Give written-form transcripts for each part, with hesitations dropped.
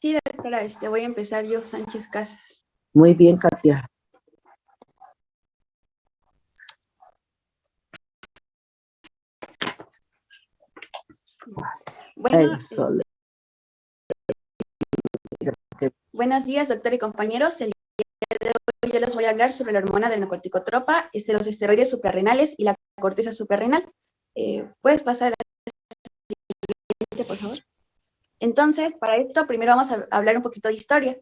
Sí, doctora, voy a empezar yo, Sánchez Casas. Muy bien, Katia. Bueno, Eso. buenos días, doctora y compañeros. El día de hoy yo les voy a hablar sobre la hormona del narcoticotropa, los esteroides suprarrenales y la corteza suprarrenal. ¿Puedes pasar a la siguiente, por favor? Entonces, para esto, primero vamos a hablar un poquito de historia.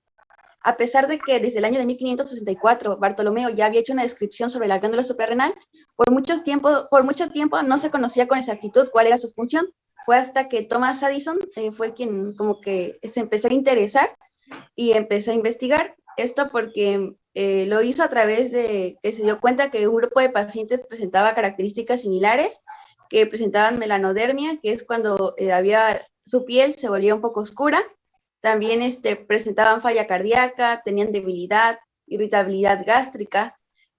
A pesar de que desde el año de 1564 Bartolomeo ya había hecho una descripción sobre la glándula suprarrenal, por mucho tiempo no se conocía con exactitud cuál era su función. Fue hasta que Thomas Addison fue quien como que se empezó a interesar y empezó a investigar. Esto porque lo hizo a través de que se dio cuenta que un grupo de pacientes presentaba características similares, que presentaban melanodermia, que es cuando su piel se volvía un poco oscura. También presentaban falla cardíaca, tenían debilidad, irritabilidad gástrica,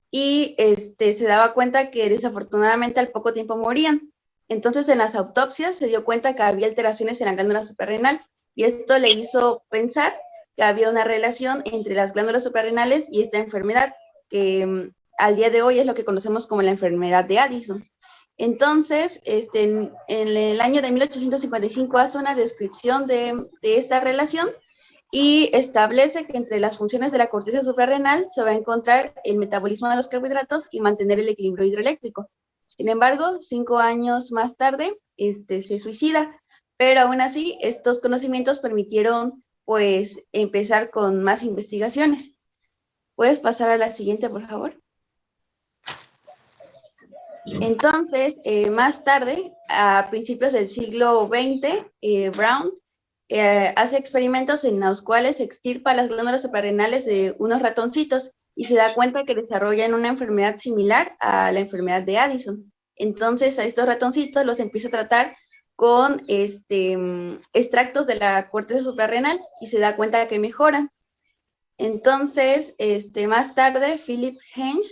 y se daba cuenta que desafortunadamente al poco tiempo morían. Entonces en las autopsias se dio cuenta que había alteraciones en la glándula suprarrenal, y esto le hizo pensar que había una relación entre las glándulas suprarrenales y esta enfermedad, que al día de hoy es lo que conocemos como la enfermedad de Addison. Entonces, en el año de 1855 hace una descripción de esta relación y establece que entre las funciones de la corteza suprarrenal se va a encontrar el metabolismo de los carbohidratos y mantener el equilibrio hidroeléctrico. Sin embargo, 5 años más tarde, se suicida, pero aún así, estos conocimientos permitieron, pues, empezar con más investigaciones. ¿Puedes pasar a la siguiente, por favor? Entonces, más tarde, a principios del siglo XX, Brown hace experimentos en los cuales extirpa las glándulas suprarrenales de unos ratoncitos y se da cuenta que desarrollan una enfermedad similar a la enfermedad de Addison. Entonces, a estos ratoncitos los empieza a tratar con extractos de la corteza suprarrenal y se da cuenta que mejoran. Entonces, más tarde, Philip Henge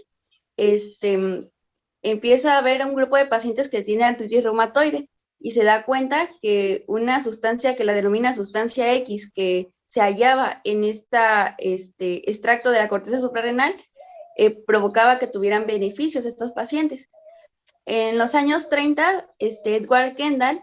empieza a ver un grupo de pacientes que tienen artritis reumatoide y se da cuenta que una sustancia que la denomina sustancia X, que se hallaba en este extracto de la corteza suprarrenal, provocaba que tuvieran beneficios estos pacientes. En los años 30, Edward Kendall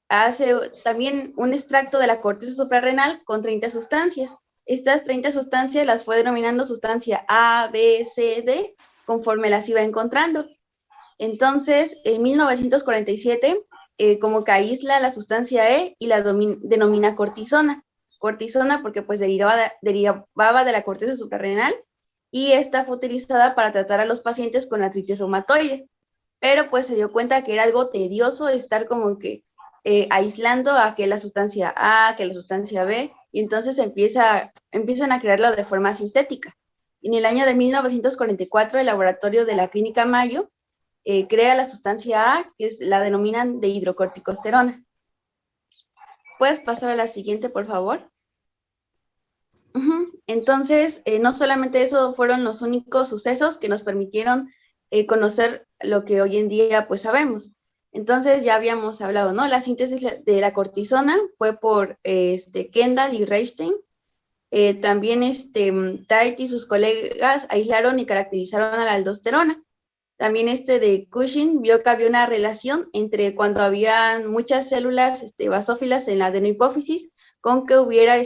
hace también un extracto de la corteza suprarrenal con 30 sustancias. Estas 30 sustancias las fue denominando sustancia A, B, C, D, conforme las iba encontrando. Entonces, en 1947, como que aísla la sustancia E y la denomina cortisona. Cortisona porque pues derivaba de la corteza suprarrenal, y esta fue utilizada para tratar a los pacientes con artritis reumatoide. Pero pues se dio cuenta que era algo tedioso estar como que aislando a que la sustancia A, que la sustancia B, y entonces empiezan a crearlo de forma sintética. En el año de 1944, el laboratorio de la Clínica Mayo crea la sustancia A, que la denominan de hidrocorticosterona. ¿Puedes pasar a la siguiente, por favor? Entonces, no solamente eso fueron los únicos sucesos que nos permitieron conocer lo que hoy en día pues sabemos. Entonces ya habíamos hablado, ¿no? La síntesis de la cortisona fue por Kendall y Reichstein. También Tait y sus colegas aislaron y caracterizaron a la aldosterona. También de Cushing vio que había una relación entre cuando había muchas células basófilas en la adenohipófisis con que hubiera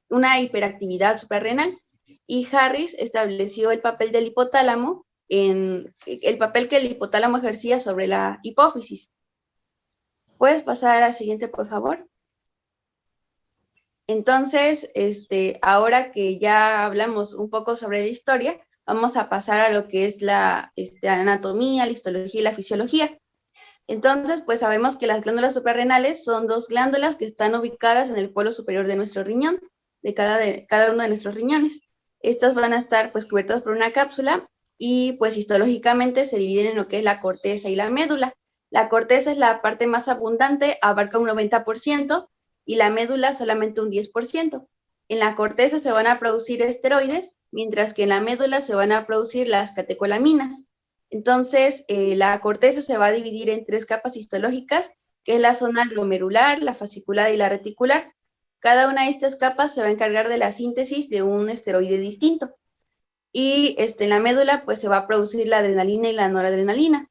una hiperactividad suprarrenal. Y Harris estableció el papel del hipotálamo, el papel que el hipotálamo ejercía sobre la hipófisis. ¿Puedes pasar a la siguiente, por favor? Entonces, ahora que ya hablamos un poco sobre la historia, vamos a pasar a lo que es la anatomía, la histología y la fisiología. Entonces, pues sabemos que las glándulas suprarrenales son dos glándulas que están ubicadas en el polo superior de nuestro riñón, de cada uno de nuestros riñones. Estas van a estar pues cubiertas por una cápsula y pues histológicamente se dividen en lo que es la corteza y la médula. La corteza es la parte más abundante, abarca un 90%, y la médula solamente un 10%. En la corteza se van a producir esteroides, mientras que en la médula se van a producir las catecolaminas. Entonces, la corteza se va a dividir en 3 capas histológicas, que es la zona glomerular, la fascicular y la reticular. Cada una de estas capas se va a encargar de la síntesis de un esteroide distinto. Y en la médula pues se va a producir la adrenalina y la noradrenalina.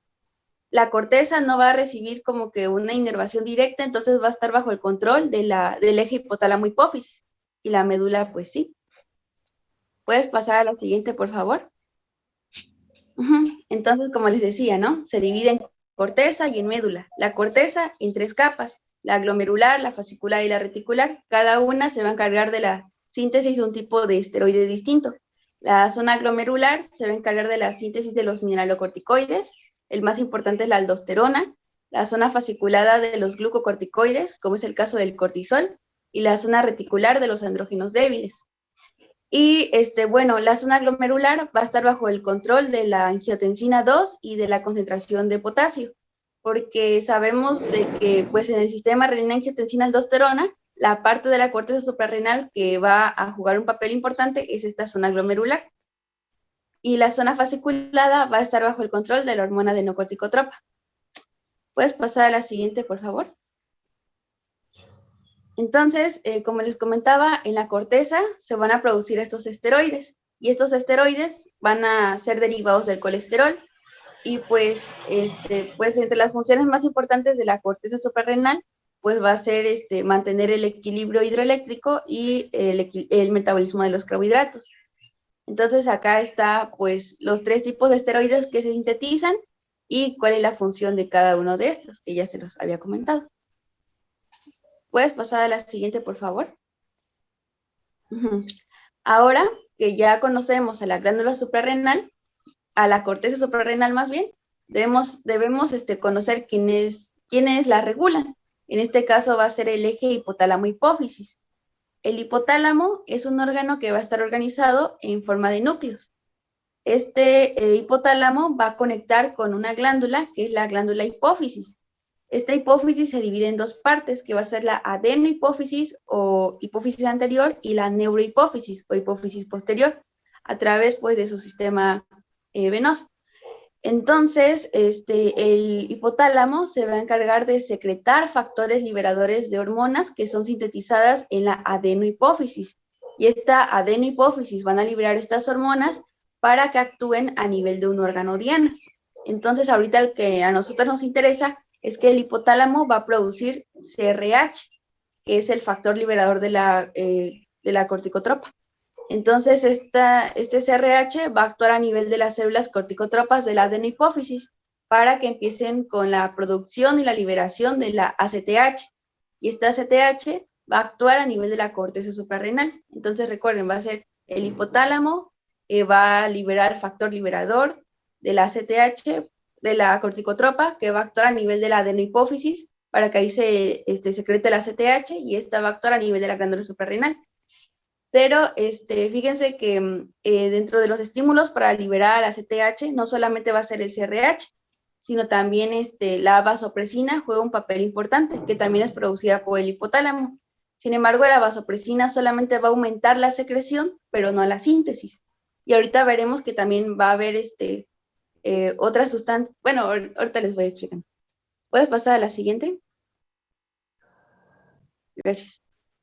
La corteza no va a recibir como que una inervación directa, entonces va a estar bajo el control del eje hipotálamo-hipófisis. Y la médula pues sí. ¿Puedes pasar a la siguiente, por favor? Entonces, como les decía, ¿no? Se divide en corteza y en médula. La corteza en 3 capas, la glomerular, la fascicular y la reticular. Cada una se va a encargar de la síntesis de un tipo de esteroide distinto. La zona glomerular se va a encargar de la síntesis de los mineralocorticoides. El más importante es la aldosterona. La zona fasciculada de los glucocorticoides, como es el caso del cortisol. Y la zona reticular de los andrógenos débiles. Y bueno, la zona glomerular va a estar bajo el control de la angiotensina 2 y de la concentración de potasio, porque sabemos de que pues en el sistema renina-angiotensina-aldosterona, la parte de la corteza suprarrenal que va a jugar un papel importante es esta zona glomerular. Y la zona fasciculada va a estar bajo el control de la hormona adenocorticotropa. ¿Puedes pasar a la siguiente, por favor? Entonces, como les comentaba, en la corteza se van a producir estos esteroides y estos esteroides van a ser derivados del colesterol y pues entre las funciones más importantes de la corteza suprarrenal pues va a ser mantener el equilibrio hidroeléctrico y el metabolismo de los carbohidratos. Entonces acá está pues los 3 tipos de esteroides que se sintetizan y cuál es la función de cada uno de estos, que ya se los había comentado. ¿Puedes pasar a la siguiente, por favor? Ahora que ya conocemos a la glándula suprarrenal, a la corteza suprarrenal más bien, debemos conocer quiénes la regulan. En este caso va a ser el eje hipotálamo-hipófisis. El hipotálamo es un órgano que va a estar organizado en forma de núcleos. Hipotálamo va a conectar con una glándula que es la glándula hipófisis. Esta hipófisis se divide en 2 partes, que va a ser la adenohipófisis o hipófisis anterior y la neurohipófisis o hipófisis posterior, a través pues de su sistema venoso. Entonces, el hipotálamo se va a encargar de secretar factores liberadores de hormonas que son sintetizadas en la adenohipófisis. Y esta adenohipófisis van a liberar estas hormonas para que actúen a nivel de un órgano diana. Entonces, ahorita el que a nosotros nos interesa es que el hipotálamo va a producir CRH, que es el factor liberador de la corticotropa. Entonces, este CRH va a actuar a nivel de las células corticotropas de la adenohipófisis para que empiecen con la producción y la liberación de la ACTH. Y esta ACTH va a actuar a nivel de la corteza suprarrenal. Entonces, recuerden, va a ser el hipotálamo, va a liberar el factor liberador de la ACTH, de la corticotropa, que va a actuar a nivel de la adenohipófisis para que ahí se secrete la ACTH y esta va a actuar a nivel de la glándula suprarrenal. Pero fíjense que dentro de los estímulos para liberar la CTH no solamente va a ser el CRH, sino también la vasopresina juega un papel importante, que también es producida por el hipotálamo. Sin embargo, la vasopresina solamente va a aumentar la secreción, pero no la síntesis. Y ahorita veremos que también va a haber otras sustancias. Bueno, ahorita les voy explicando. ¿Puedes pasar a la siguiente? Gracias.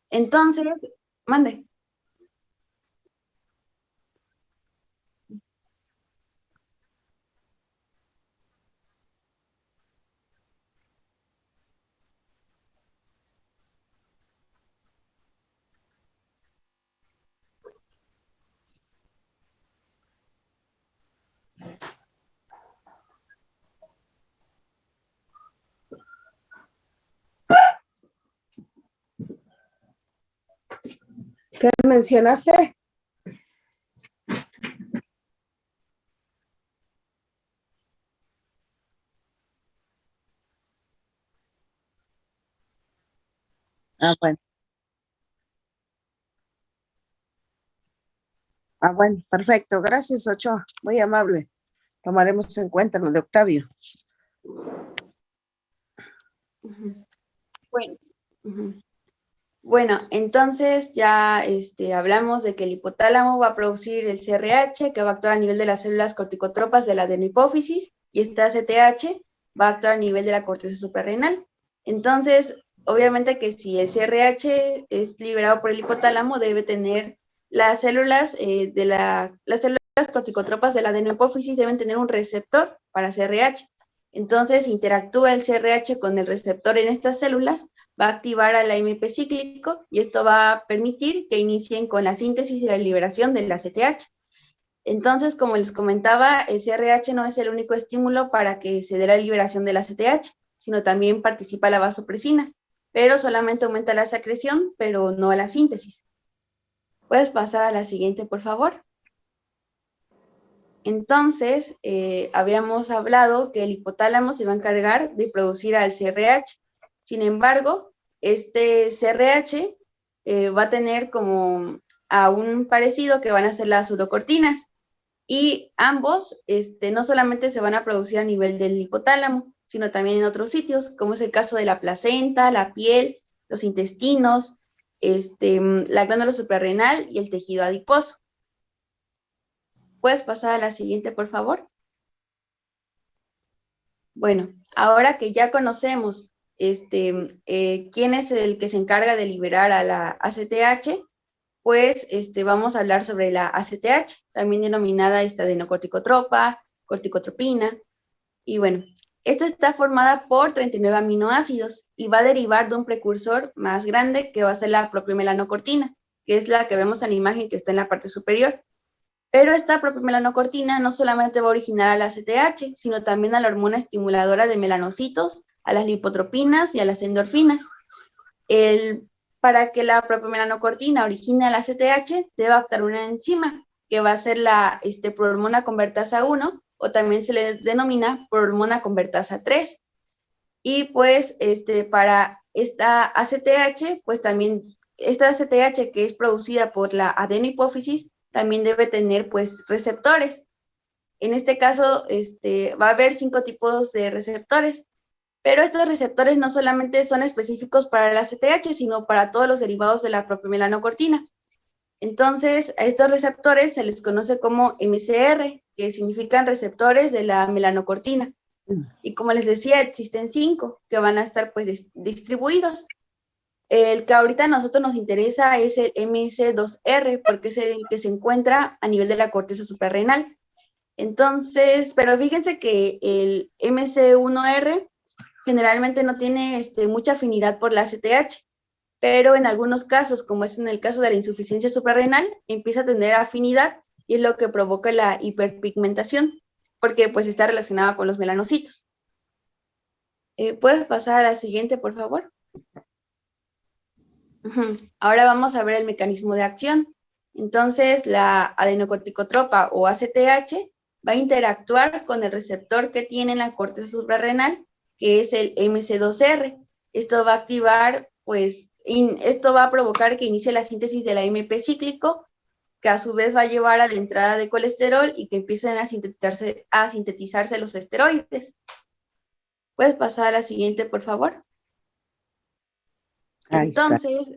Entonces, mande. ¿Qué mencionaste? Bueno. Bueno, perfecto. Gracias, Ochoa. Muy amable. Tomaremos en cuenta lo de Octavio. Bueno. Bueno, entonces ya hablamos de que el hipotálamo va a producir el CRH, que va a actuar a nivel de las células corticotropas de la adenohipófisis, y esta CTH va a actuar a nivel de la corteza suprarrenal. Entonces, obviamente que si el CRH es liberado por el hipotálamo, debe tener las células las células corticotropas de la adenopófisis deben tener un receptor para CRH. Entonces, interactúa el CRH con el receptor en estas células, va a activar al AMP cíclico y esto va a permitir que inicien con la síntesis y la liberación del ACTH. Entonces, como les comentaba, el CRH no es el único estímulo para que se dé la liberación del ACTH, sino también participa la vasopresina, pero solamente aumenta la secreción, pero no la síntesis. ¿Puedes pasar a la siguiente, por favor? Entonces, habíamos hablado que el hipotálamo se va a encargar de producir al CRH. Sin embargo, este CRH va a tener como a un parecido que van a ser las urocortinas. Y ambos no solamente se van a producir a nivel del hipotálamo, sino también en otros sitios, como es el caso de la placenta, la piel, los intestinos, la glándula suprarrenal y el tejido adiposo. ¿Puedes pasar a la siguiente, por favor? Bueno, ahora que ya conocemos quién es el que se encarga de liberar a la ACTH, pues vamos a hablar sobre la ACTH, también denominada adenocorticotropa, corticotropina. Y bueno, esta está formada por 39 aminoácidos y va a derivar de un precursor más grande que va a ser la propiomelanocortina, que es la que vemos en la imagen que está en la parte superior. Pero esta propiomelanocortina no solamente va a originar a la ACTH, sino también a la hormona estimuladora de melanocitos, a las lipotropinas y a las endorfinas. Para que la propiomelanocortina origine la ACTH, debe actuar una enzima, que va a ser la prohormona convertasa 1, o también se le denomina prohormona convertasa 3. Y pues para esta ACTH, pues también esta ACTH que es producida por la adenohipófisis, también debe tener pues receptores. En este caso, va a haber 5 tipos de receptores. Pero estos receptores no solamente son específicos para la ACTH, sino para todos los derivados de la propiomelanocortina. Entonces, a estos receptores se les conoce como MCR, que significan receptores de la melanocortina. Y como les decía, existen 5 que van a estar pues distribuidos. El que ahorita a nosotros nos interesa es el MC2R, porque es el que se encuentra a nivel de la corteza suprarrenal. Entonces, pero fíjense que el MC1R generalmente no tiene mucha afinidad por la ACTH, pero en algunos casos, como es en el caso de la insuficiencia suprarrenal, empieza a tener afinidad y es lo que provoca la hiperpigmentación, porque pues está relacionada con los melanocitos. ¿Puedes pasar a la siguiente, por favor? Ahora vamos a ver el mecanismo de acción. Entonces, la adenocorticotropa o ACTH va a interactuar con el receptor que tiene en la corteza suprarrenal, que es el MC2R. Esto va a activar, pues, esto va a provocar que inicie la síntesis del AMP cíclico, que a su vez va a llevar a la entrada de colesterol y que empiecen a sintetizarse los esteroides. ¿Puedes pasar a la siguiente, por favor? Ahí Entonces,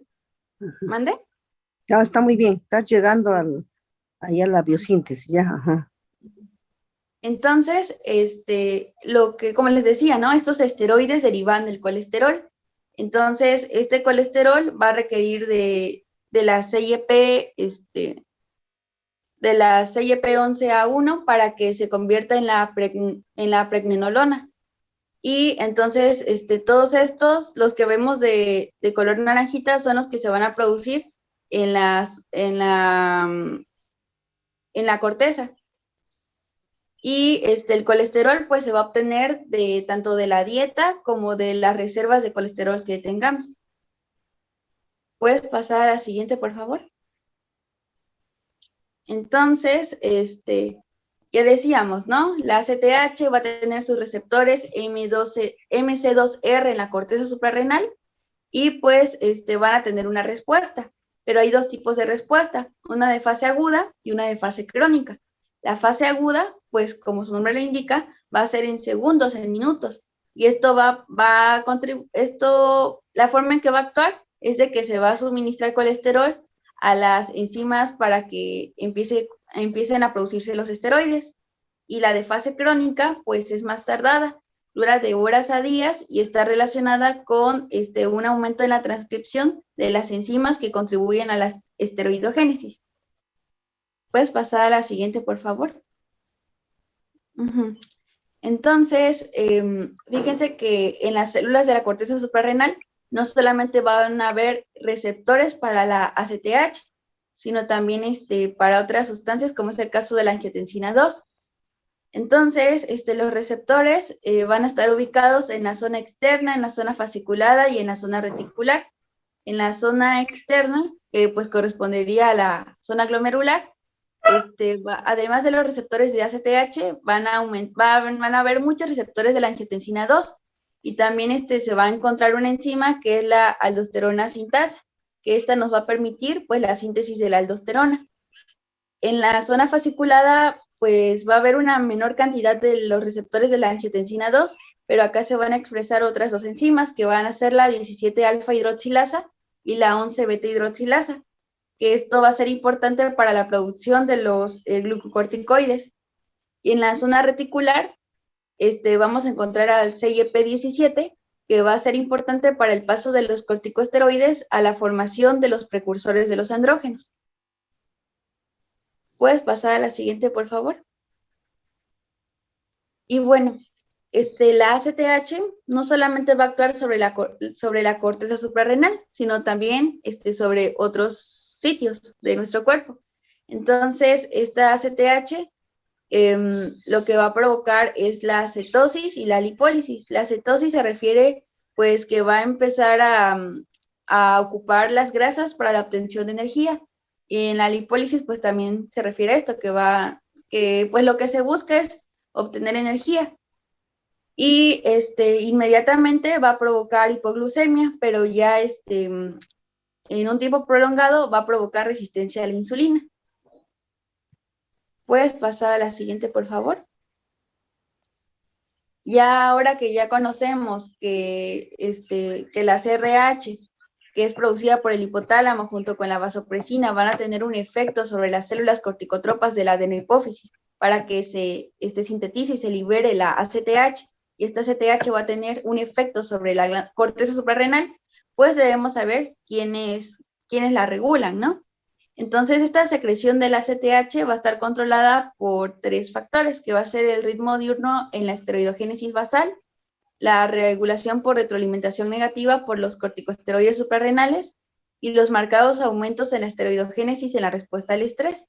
está. ¿mande? Ya está muy bien, estás llegando ahí a la biosíntesis, ya, ajá. Entonces, como les decía, ¿no? Estos esteroides derivan del colesterol. Entonces, este colesterol va a requerir de la CYP, de la CYP11A1 para que se convierta en la pregnenolona. Y entonces, todos estos, los que vemos de color naranjita, son los que se van a producir en la corteza. Y el colesterol pues se va a obtener tanto de la dieta como de las reservas de colesterol que tengamos. ¿Puedes pasar a la siguiente, por favor? Entonces, ya decíamos, ¿no? La ACTH va a tener sus receptores MC2R en la corteza suprarrenal y pues van a tener una respuesta. Pero hay 2 tipos de respuesta, una de fase aguda y una de fase crónica. La fase aguda, pues como su nombre lo indica, va a ser en segundos, en minutos. Y esto la forma en que va a actuar es de que se va a suministrar colesterol a las enzimas para que empiecen a producirse los esteroides. Y la de fase crónica, pues es más tardada, dura de horas a días y está relacionada con un aumento en la transcripción de las enzimas que contribuyen a la esteroidogénesis. ¿Puedes pasar a la siguiente, por favor? Ujú. Entonces, fíjense que en las células de la corteza suprarrenal no solamente van a haber receptores para la ACTH, sino también para otras sustancias, como es el caso de la angiotensina 2. Entonces, los receptores van a estar ubicados en la zona externa, en la zona fasciculada y en la zona reticular. En la zona externa, que pues correspondería a la zona glomerular, además de los receptores de ACTH, van a haber muchos receptores de la angiotensina 2 y también se va a encontrar una enzima que es la aldosterona sintasa, que esta nos va a permitir pues la síntesis de la aldosterona. En la zona fasciculada pues va a haber una menor cantidad de los receptores de la angiotensina 2, pero acá se van a expresar otras dos enzimas que van a ser la 17-alfa hidroxilasa y la 11-beta hidroxilasa, que esto va a ser importante para la producción de los glucocorticoides. Y en la zona reticular, vamos a encontrar al CYP17, que va a ser importante para el paso de los corticosteroides a la formación de los precursores de los andrógenos. ¿Puedes pasar a la siguiente, por favor? Y bueno, la ACTH no solamente va a actuar sobre la corteza suprarrenal, sino también sobre otros sitios de nuestro cuerpo. Entonces, esta ACTH lo que va a provocar es la cetosis y la lipólisis. La cetosis se refiere, pues, que va a empezar a ocupar las grasas para la obtención de energía. Y en la lipólisis, pues, también se refiere a esto, que pues, lo que se busca es obtener energía. Y inmediatamente va a provocar hipoglucemia, pero ya en un tiempo prolongado va a provocar resistencia a la insulina. ¿Puedes pasar a la siguiente, por favor? Ya ahora que ya conocemos que la CRH, que es producida por el hipotálamo junto con la vasopresina, van a tener un efecto sobre las células corticotropas de la adenohipófisis para que se sintetice y se libere la ACTH, y esta ACTH va a tener un efecto sobre la corteza suprarrenal, pues debemos saber quiénes la regulan, ¿no? Entonces, esta secreción del ACTH va a estar controlada por tres factores, que va a ser el ritmo diurno en la esteroidogénesis basal, la regulación por retroalimentación negativa por los corticosteroides suprarrenales y los marcados aumentos en la esteroidogénesis en la respuesta al estrés.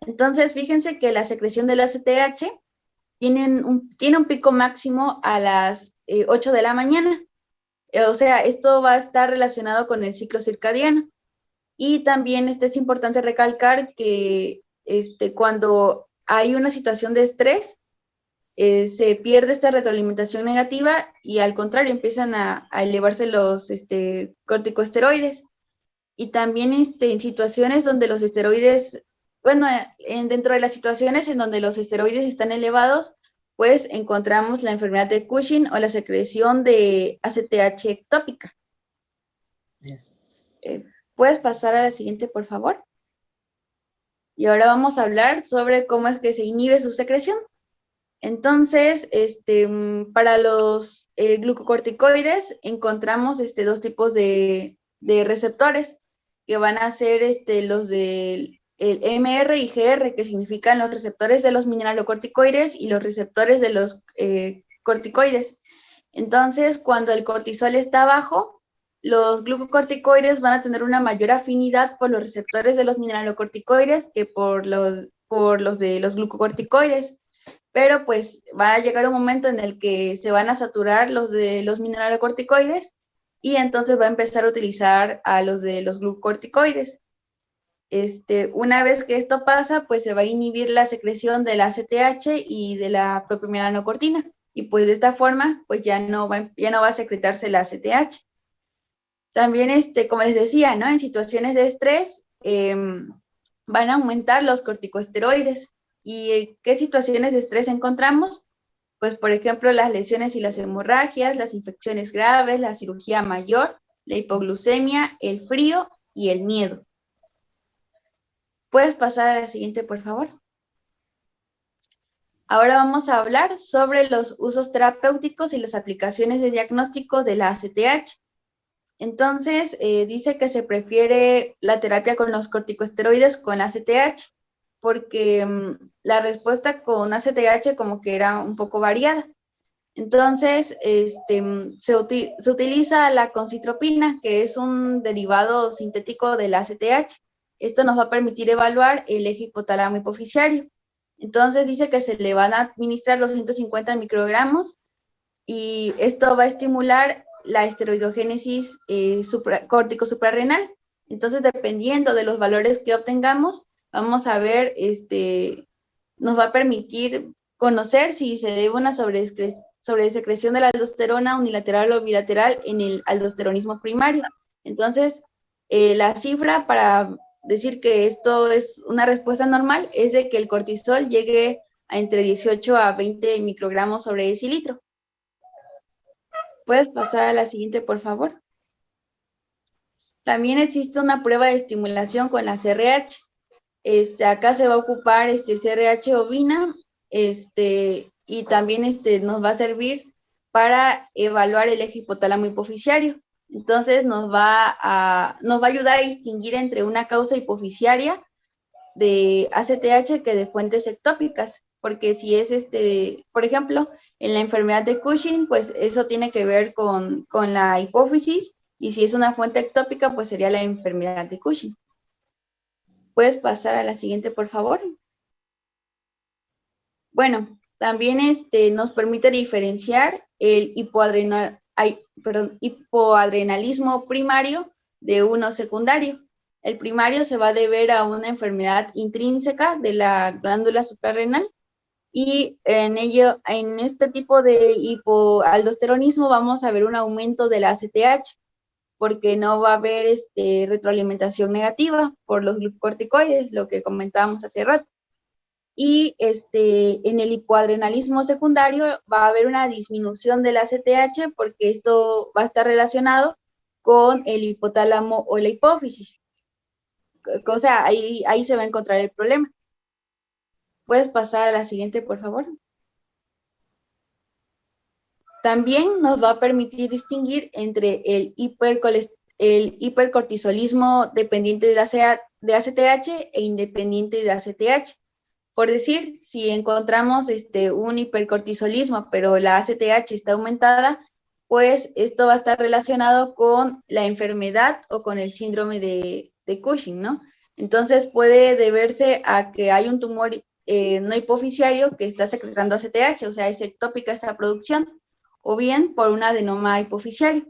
Entonces, fíjense que la secreción del ACTH tiene un pico máximo a las 8 de la mañana. O sea, esto va a estar relacionado con el ciclo circadiano. Y también es importante recalcar que cuando hay una situación de estrés, se pierde esta retroalimentación negativa y al contrario empiezan a elevarse los corticosteroides. Y también en situaciones donde los esteroides, bueno, dentro de las situaciones en donde los esteroides están elevados, pues encontramos la enfermedad de Cushing o la secreción de ACTH ectópica. Yes. ¿Puedes pasar a la siguiente, por favor? Y ahora vamos a hablar sobre cómo es que se inhibe su secreción. Entonces, para los glucocorticoides encontramos dos tipos de receptores que van a ser los del MR y GR, que significan los receptores de los mineralocorticoides y los receptores de los corticoides. Entonces, cuando el cortisol está bajo, los glucocorticoides van a tener una mayor afinidad por los receptores de los mineralocorticoides que por los de los glucocorticoides. Pero pues va a llegar un momento en el que se van a saturar los de los mineralocorticoides y entonces va a empezar a utilizar a los de los glucocorticoides. Una vez que esto pasa, pues se va a inhibir la secreción de la ACTH y de la propionanocortina. Y pues de esta forma, pues ya no va a secretarse la ACTH. También, como les decía, ¿no? En situaciones de estrés van a aumentar los corticosteroides. ¿Y qué situaciones de estrés encontramos? Pues, por ejemplo, las lesiones y las hemorragias, las infecciones graves, la cirugía mayor, la hipoglucemia, el frío y el miedo. ¿Puedes pasar a la siguiente, por favor? Ahora vamos a hablar sobre los usos terapéuticos y las aplicaciones de diagnóstico de la ACTH. Entonces, dice que se prefiere la terapia con los corticosteroides con ACTH, porque la respuesta con ACTH como que era un poco variada. Entonces, se utiliza la concitropina, que es un derivado sintético del ACTH. Esto nos va a permitir evaluar el eje hipotálamo hipoficiario. Entonces, dice que se le van a administrar 250 microgramos y esto va a estimular la esteroidogénesis córtico suprarrenal. Entonces, dependiendo de los valores que obtengamos, vamos a ver, nos va a permitir conocer si se debe una sobresecreción de la aldosterona unilateral o bilateral en el aldosteronismo primario. Entonces, la cifra para decir que esto es una respuesta normal es de que el cortisol llegue a entre 18 a 20 microgramos sobre decilitro. ¿Puedes pasar a la siguiente, por favor? También existe una prueba de estimulación con la CRH. Acá se va a ocupar CRH ovina, y también nos va a servir para evaluar el eje hipotálamo hipoficiario. Entonces nos va a ayudar a distinguir entre una causa hipoficiaria de ACTH que de fuentes ectópicas, porque si es por ejemplo, en la enfermedad de Cushing, pues eso tiene que ver con la hipófisis, y si es una fuente ectópica, pues sería la enfermedad de Cushing. ¿Puedes pasar a la siguiente, por favor? Bueno, también nos permite diferenciar el hipoadrenalismo primario de uno secundario. El primario se va a deber a una enfermedad intrínseca de la glándula suprarrenal, y en este tipo de hipoaldosteronismo vamos a ver un aumento de la ACTH, porque no va a haber retroalimentación negativa por los glucocorticoides, lo que comentábamos hace rato. Y en el hipoadrenalismo secundario va a haber una disminución del ACTH, porque esto va a estar relacionado con el hipotálamo o la hipófisis. O sea, ahí se va a encontrar el problema. ¿Puedes pasar a la siguiente, por favor? También nos va a permitir distinguir entre el hipercortisolismo dependiente de ACTH e independiente de ACTH. Por decir, si encontramos un hipercortisolismo, pero la ACTH está aumentada, pues esto va a estar relacionado con la enfermedad o con el síndrome de Cushing, ¿no? Entonces puede deberse a que hay un tumor no hipoficiario que está secretando ACTH, o sea, es ectópica esta producción, o bien por un adenoma hipoficiario.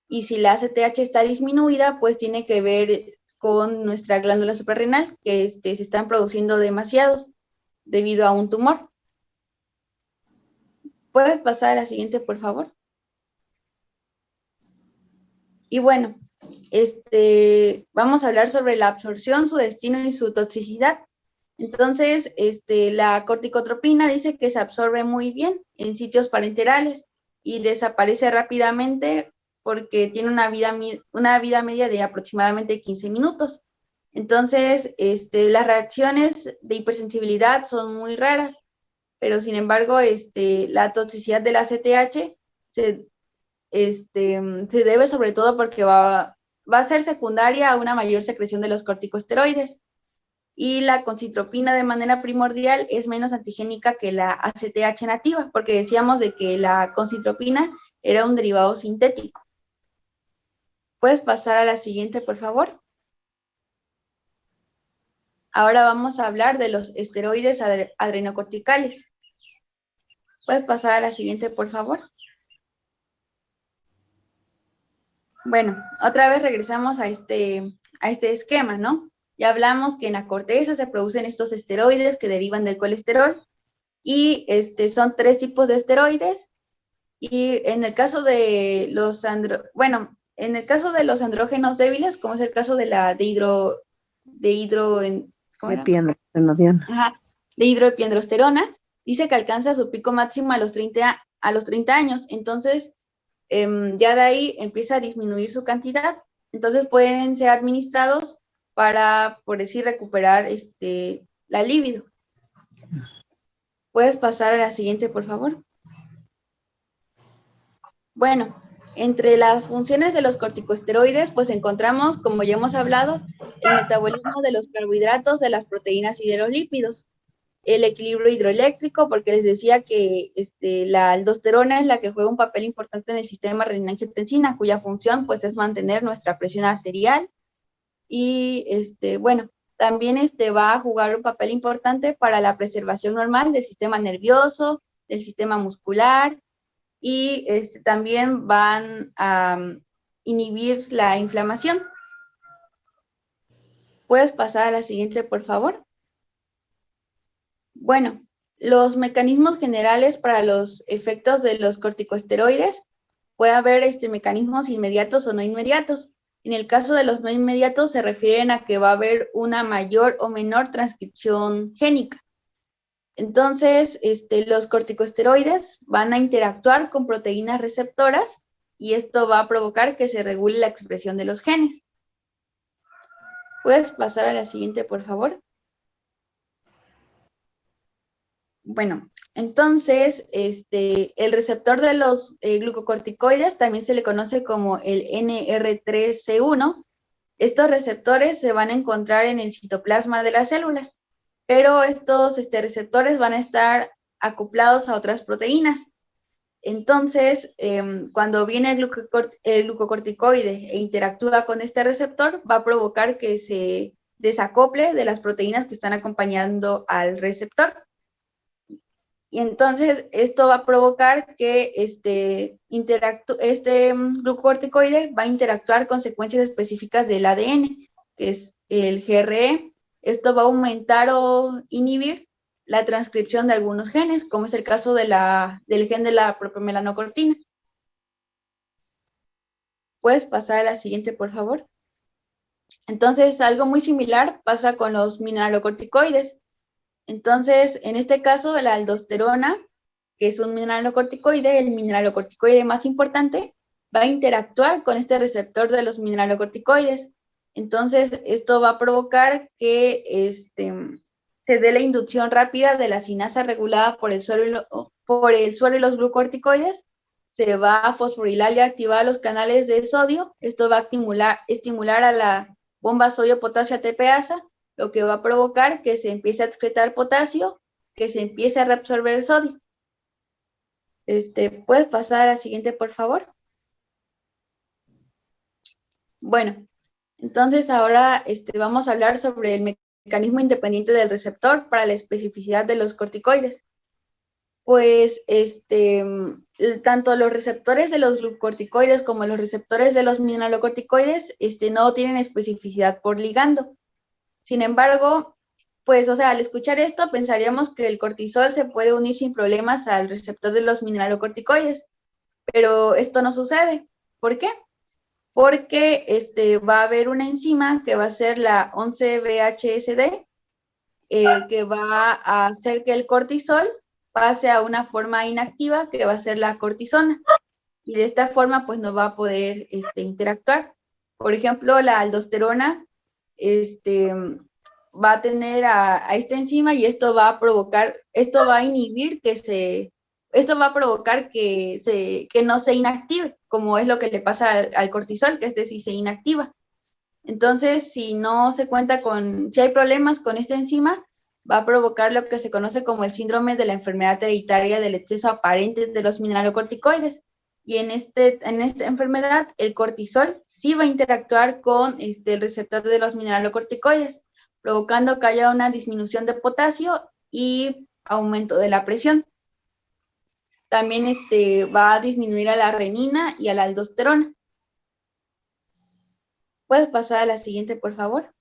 Y si la ACTH está disminuida, pues tiene que ver con nuestra glándula suprarrenal, que se están produciendo demasiados debido a un tumor. ¿Puedes pasar a la siguiente, por favor? Y bueno, vamos a hablar sobre la absorción, su destino y su toxicidad. Entonces, la corticotropina dice que se absorbe muy bien en sitios parenterales y desaparece rápidamente porque tiene una vida media de aproximadamente 15 minutos. Entonces, las reacciones de hipersensibilidad son muy raras, pero sin embargo, la toxicidad de la CTH se debe sobre todo porque va a ser secundaria a una mayor secreción de los corticosteroides. Y la concitropina de manera primordial es menos antigénica que la ACTH nativa, porque decíamos de que la concitropina era un derivado sintético. ¿Puedes pasar a la siguiente, por favor? Ahora vamos a hablar de los esteroides adrenocorticales. ¿Puedes pasar a la siguiente, por favor? Bueno, otra vez regresamos a este esquema, ¿no? Ya hablamos que en la corteza se producen estos esteroides que derivan del colesterol, y son 3 tipos de esteroides. Y en el caso de los en el caso de los andrógenos débiles, como es el caso de la dihidroepiandrosterona, dice que alcanza su pico máximo a los 30 años. Entonces, ya de ahí empieza a disminuir su cantidad. Entonces pueden ser administrados para, por decir, recuperar la libido. ¿Puedes pasar a la siguiente, por favor? Bueno, entre las funciones de los corticosteroides, pues encontramos, como ya hemos hablado, el metabolismo de los carbohidratos, de las proteínas y de los lípidos, el equilibrio hidroeléctrico, porque les decía que la aldosterona es la que juega un papel importante en el sistema renina-angiotensina, cuya función pues es mantener nuestra presión arterial y bueno, también va a jugar un papel importante para la preservación normal del sistema nervioso, del sistema muscular y también van a inhibir la inflamación. ¿Puedes pasar a la siguiente, por favor? Bueno, los mecanismos generales para los efectos de los corticosteroides, puede haber mecanismos inmediatos o no inmediatos. En el caso de los no inmediatos se refieren a que va a haber una mayor o menor transcripción génica. Entonces, los corticosteroides van a interactuar con proteínas receptoras y esto va a provocar que se regule la expresión de los genes. ¿Puedes pasar a la siguiente, por favor? Bueno, entonces, el receptor de los glucocorticoides también se le conoce como el NR3C1. Estos receptores se van a encontrar en el citoplasma de las células, pero estos receptores van a estar acoplados a otras proteínas. Entonces, cuando viene el glucocorticoide e interactúa con este receptor, va a provocar que se desacople de las proteínas que están acompañando al receptor. Y entonces esto va a provocar que glucocorticoide va a interactuar con secuencias específicas del ADN, que es el GRE. Esto va a aumentar o inhibir la transcripción de algunos genes, como es el caso del gen de la propimelanocortina. ¿Puedes pasar a la siguiente, por favor? Entonces, algo muy similar pasa con los mineralocorticoides. Entonces, en este caso, la aldosterona, que es un mineralocorticoide, el mineralocorticoide más importante, va a interactuar con este receptor de los mineralocorticoides. Entonces, esto va a provocar que se dé la inducción rápida de la sinasa regulada por el suero y los glucocorticoides. Se va a fosforilar y activar los canales de sodio. Esto va a estimular a la bomba sodio-potasio ATPasa, lo que va a provocar que se empiece a excretar potasio, que se empiece a reabsorber sodio. ¿Puedes pasar a la siguiente, por favor? Bueno, entonces ahora vamos a hablar sobre el mecanismo independiente del receptor para la especificidad de los corticoides. Pues tanto los receptores de los glucocorticoides como los receptores de los mineralocorticoides no tienen especificidad por ligando. Sin embargo, pues, o sea, al escuchar esto pensaríamos que el cortisol se puede unir sin problemas al receptor de los mineralocorticoides, pero esto no sucede. ¿Por qué? Porque va a haber una enzima que va a ser la 11-BHSD, que va a hacer que el cortisol pase a una forma inactiva que va a ser la cortisona. Y de esta forma, pues, no va a poder interactuar. Por ejemplo, la aldosterona va a tener a esta enzima y esto va a provocar, esto va a inhibir esto va a provocar que no se inactive, como es lo que le pasa al cortisol, que sí se inactiva. Entonces, si hay problemas con esta enzima, va a provocar lo que se conoce como el síndrome de la enfermedad hereditaria del exceso aparente de los mineralocorticoides. Y en esta enfermedad, el cortisol sí va a interactuar con el receptor de los mineralocorticoides, provocando que haya una disminución de potasio y aumento de la presión. También va a disminuir a la renina y a la aldosterona. ¿Puedes pasar a la siguiente, por favor?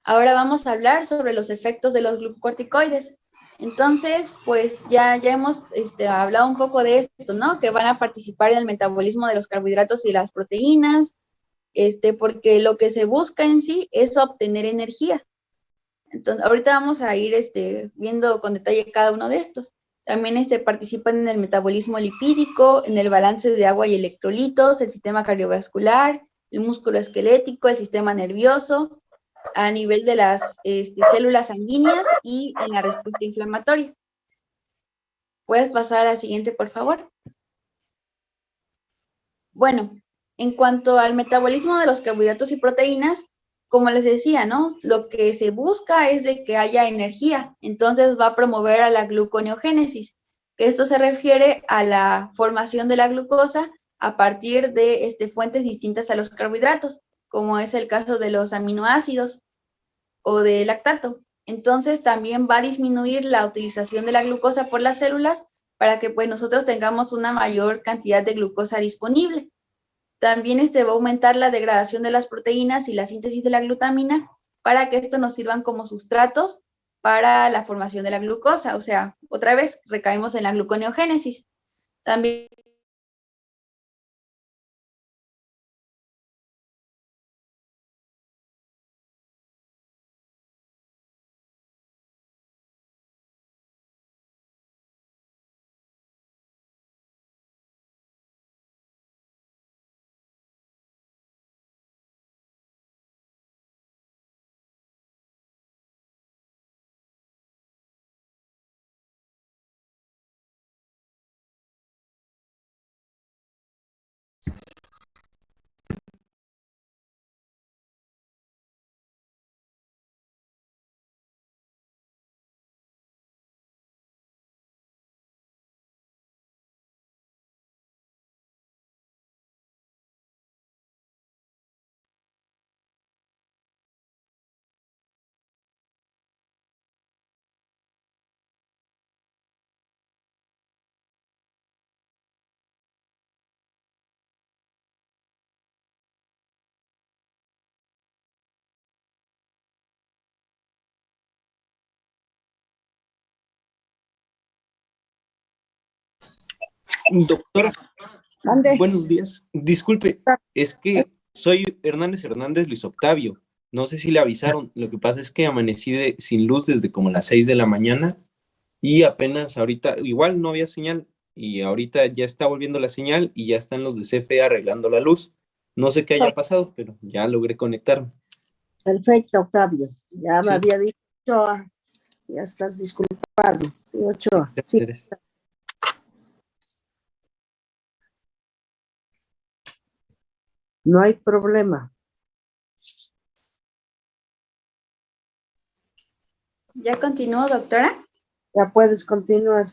Ahora vamos a hablar sobre los efectos de los glucocorticoides. Entonces, pues ya hemos hablado un poco de esto, ¿no? Que van a participar en el metabolismo de los carbohidratos y las proteínas, porque lo que se busca en sí es obtener energía. Entonces, ahorita vamos a ir viendo con detalle cada uno de estos. También participan en el metabolismo lipídico, en el balance de agua y electrolitos, el sistema cardiovascular, el músculo esquelético, el sistema nervioso. a nivel de las células sanguíneas y en la respuesta inflamatoria. ¿Puedes pasar a la siguiente, por favor? Bueno, en cuanto al metabolismo de los carbohidratos y proteínas, como les decía, ¿no? Lo que se busca es de que haya energía, entonces va a promover a la gluconeogénesis, que esto se refiere a la formación de la glucosa a partir de fuentes distintas a los carbohidratos, como es el caso de los aminoácidos o de lactato. Entonces también va a disminuir la utilización de la glucosa por las células para que pues nosotros tengamos una mayor cantidad de glucosa disponible. También va a aumentar la degradación de las proteínas y la síntesis de la glutamina para que esto nos sirvan como sustratos para la formación de la glucosa. O sea, otra vez recaemos en la gluconeogénesis. También Doctora, Mande. buenos días. Disculpe, es que soy Hernández Luis Octavio. No sé si le avisaron. Lo que pasa es que amanecí sin luz desde como las 6 de la mañana y apenas ahorita, igual no había señal y ahorita ya está volviendo la señal y ya están los de CFE arreglando la luz. No sé qué haya pasado, pero ya logré conectarme. Perfecto, Octavio. Ya me Sí. había dicho, Ochoa. Ya estás disculpado. Sí, Ochoa. Sí. Gracias. No hay problema. ¿ya continúo, doctora? Ya puedes continuar.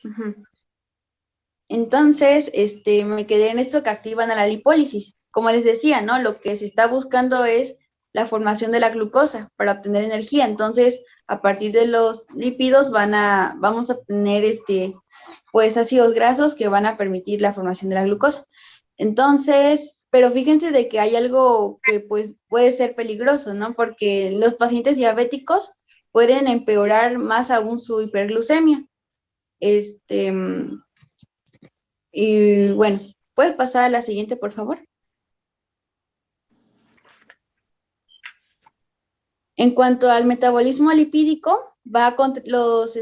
Ujú. Entonces, me quedé en esto que activan a la lipólisis. Como les decía, ¿no? Lo que se está buscando es la formación de la glucosa para obtener energía. Entonces, a partir de los lípidos vamos a obtener pues ácidos grasos que van a permitir la formación de la glucosa. Entonces, pero fíjense de que hay algo que pues puede ser peligroso, ¿no? Porque los pacientes diabéticos pueden empeorar más aún su hiperglucemia. Y bueno, ¿puedes pasar a la siguiente, por favor? En cuanto al metabolismo lipídico, los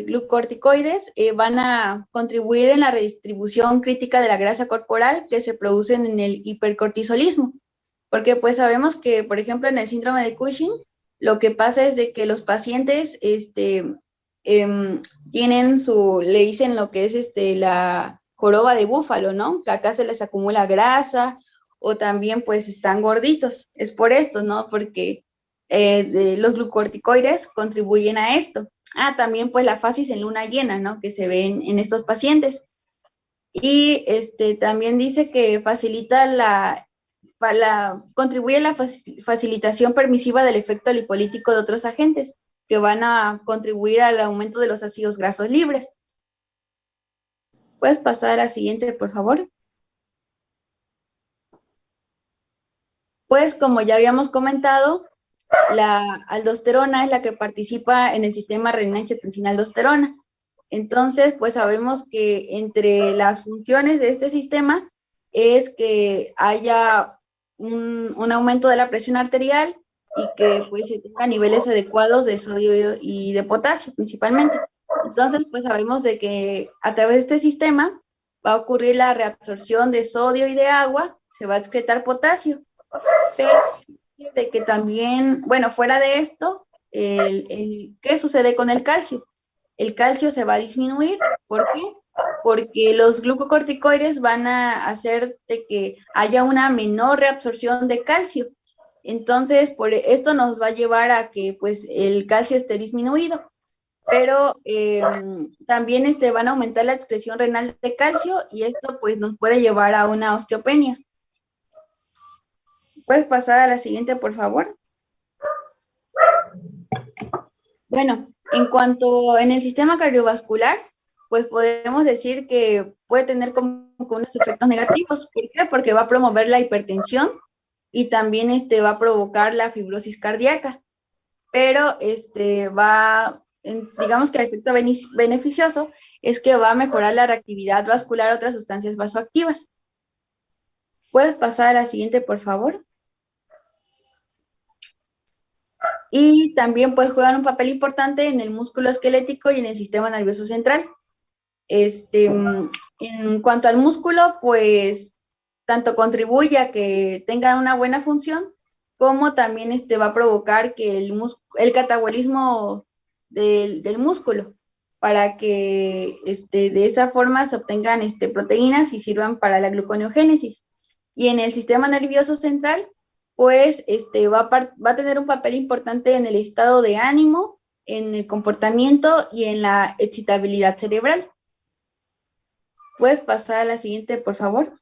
glucorticoides van a contribuir en la redistribución crítica de la grasa corporal que se producen en el hipercortisolismo. Porque pues sabemos que, por ejemplo, en el síndrome de Cushing, lo que pasa es de que los pacientes le dicen lo que es la joroba de búfalo, ¿no? Que acá se les acumula grasa o también pues están gorditos. Es por esto, ¿no? Porque los glucorticoides contribuyen a esto. Ah, también pues la fasis en luna llena, ¿no? Que se ven en estos pacientes. Y también dice que contribuye a la facilitación permisiva del efecto lipolítico de otros agentes que van a contribuir al aumento de los ácidos grasos libres. ¿Puedes pasar a la siguiente, por favor? Pues como ya habíamos comentado, la aldosterona es la que participa en el sistema renina-angiotensina-aldosterona. Entonces, pues sabemos que entre las funciones de este sistema es que haya un aumento de la presión arterial y que pues se tenga niveles adecuados de sodio y de potasio principalmente. Entonces, pues sabemos de que a través de este sistema va a ocurrir la reabsorción de sodio y de agua, se va a excretar potasio, pero de que también, bueno, fuera de esto, ¿qué sucede con el calcio? El calcio se va a disminuir. ¿Por qué? Porque los glucocorticoides van a hacer de que haya una menor reabsorción de calcio. Entonces, por esto nos va a llevar a que pues el calcio esté disminuido, pero también van a aumentar la excreción renal de calcio y esto pues nos puede llevar a una osteopenia. ¿Puedes pasar a la siguiente, por favor? Bueno, en el sistema cardiovascular, pues podemos decir que puede tener como unos efectos negativos. ¿Por qué? Porque va a promover la hipertensión y también va a provocar la fibrosis cardíaca. Pero digamos que el efecto beneficioso es que va a mejorar la reactividad vascular a otras sustancias vasoactivas. ¿Puedes pasar a la siguiente, por favor? Y también pues juegan un papel importante en el músculo esquelético y en el sistema nervioso central. En cuanto al músculo, pues tanto contribuye a que tenga una buena función, como también va a provocar que el catabolismo del músculo, para que de esa forma se obtengan proteínas y sirvan para la gluconeogénesis. Y en el sistema nervioso central, pues va a tener un papel importante en el estado de ánimo, en el comportamiento y en la excitabilidad cerebral. ¿Puedes pasar a la siguiente, por favor?